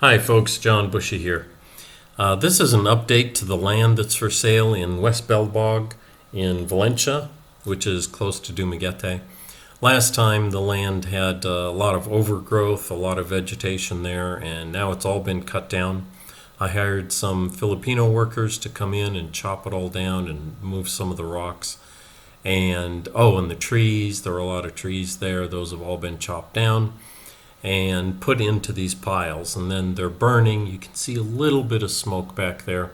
Hi folks, Jon Bushey here. This is an update to the land that's for sale in West Belbog in Valencia, which is close to Dumaguete. Last time the land had a lot of overgrowth, a lot of vegetation there, and now it's all been cut down. I hired some Filipino workers to come in and chop it all down and move some of the rocks. And the trees, there are a lot of trees there, those have all been chopped down and put into these piles, and then they're burning. You can see a little bit of smoke back there.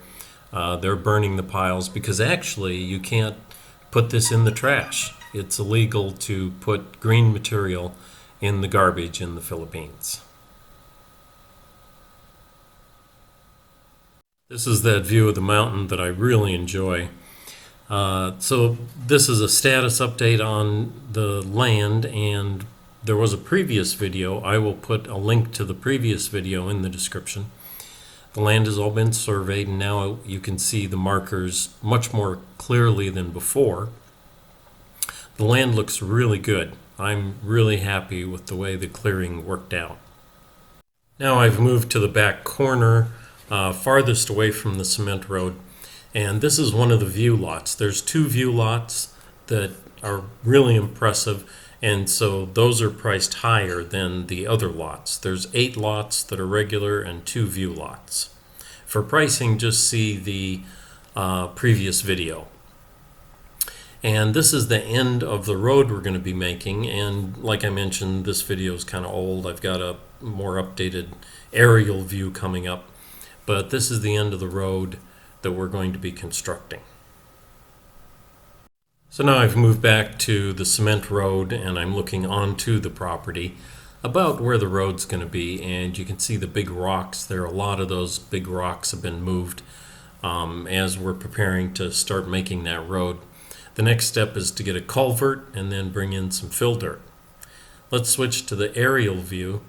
They're burning the piles because actually you can't put this in the trash. It's illegal to put green material in the garbage in the Philippines. This is that view of the mountain that I really enjoy. So this is a status update on the land, and there was a previous video. I will put a link to the previous video in the description. The land has all been surveyed, and now you can see the markers much more clearly than before. The land looks really good. I'm really happy with the way the clearing worked out. Now I've moved to the back corner, farthest away from the cement road, and this is one of the view lots. There's two view lots that are really impressive, and so those are priced higher than the other lots. There's 8 lots that are regular and 2 view lots. For pricing, just see the previous video. And this is the end of the road we're going to be making, and like I mentioned, this video is kind of old. I've got a more updated aerial view coming up, but this is the end of the road that we're going to be constructing. So now I've moved back to the cement road, and I'm looking onto the property about where the road's going to be, and you can see the big rocks there. A lot of those big rocks have been moved as we're preparing to start making that road. The next step is to get a culvert and then bring in some fill dirt. Let's switch to the aerial view.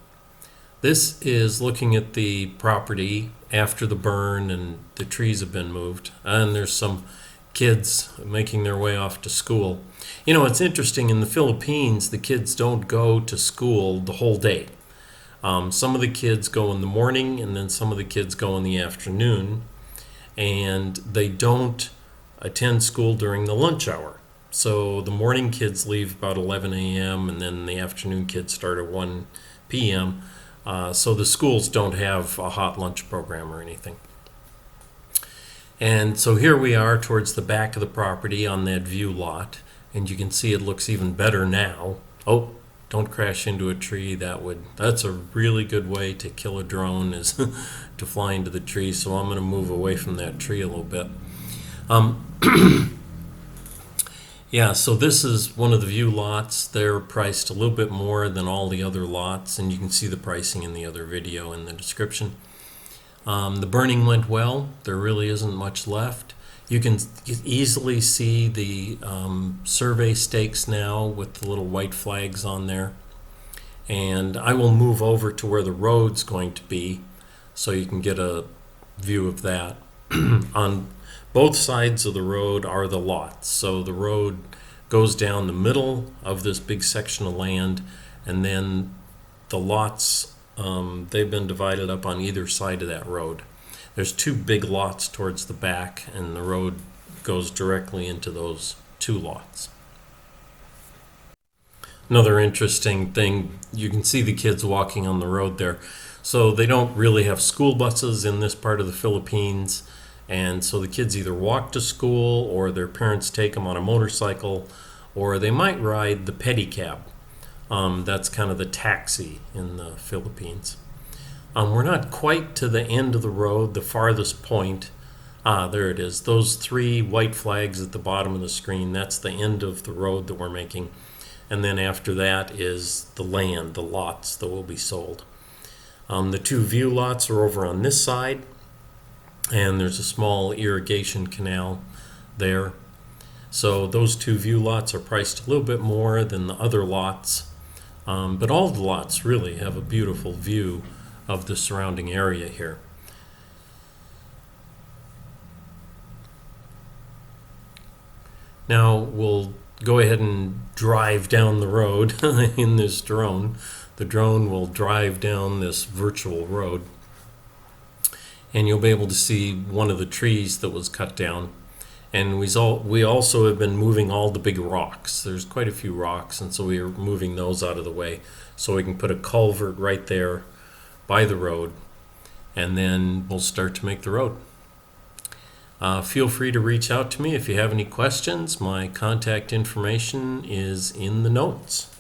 This is looking at the property after the burn and the trees have been moved, and there's some kids making their way off to school. You know, it's interesting, in the Philippines, the kids don't go to school the whole day. Some of the kids go in the morning, and then some of the kids go in the afternoon, and they don't attend school during the lunch hour. So the morning kids leave about 11 a.m., and then the afternoon kids start at 1 p.m. So the schools don't have a hot lunch program or anything. And so here we are towards the back of the property on that view lot, and you can see it looks even better now. Oh, don't crash into a tree. That's a really good way to kill a drone, is to fly into the tree. So I'm going to move away from that tree a little bit. Yeah, so this is one of the view lots. They're priced a little bit more than all the other lots, and you can see the pricing in the other video in the description. The burning went well. There really isn't much left. You can easily see the survey stakes now with the little white flags on there. And I will move over to where the road's going to be so you can get a view of that. On both sides of the road are the lots. So the road goes down the middle of this big section of land, and then the lots, they've been divided up on either side of that road. There's 2 big lots towards the back, and the road goes directly into those 2 lots. Another interesting thing, you can see the kids walking on the road there. So they don't really have school buses in this part of the Philippines, and so the kids either walk to school, or their parents take them on a motorcycle, or they might ride the pedicab. That's kind of the taxi in the Philippines. We're not quite to the end of the road, the farthest point. There it is. Those 3 white flags at the bottom of the screen, that's the end of the road that we're making. And then after that is the land, the lots that will be sold. The 2 view lots are over on this side, and there's a small irrigation canal there. So those 2 view lots are priced a little bit more than the other lots. But all the lots really have a beautiful view of the surrounding area here. Now we'll go ahead and drive down the road in this drone. The drone will drive down this virtual road. and you'll be able to see one of the trees that was cut down. And we also have been moving all the big rocks. There's quite a few rocks, and so we are moving those out of the way so we can put a culvert right there by the road, and then we'll start to make the road. Feel free to reach out to me if you have any questions. My contact information is in the notes.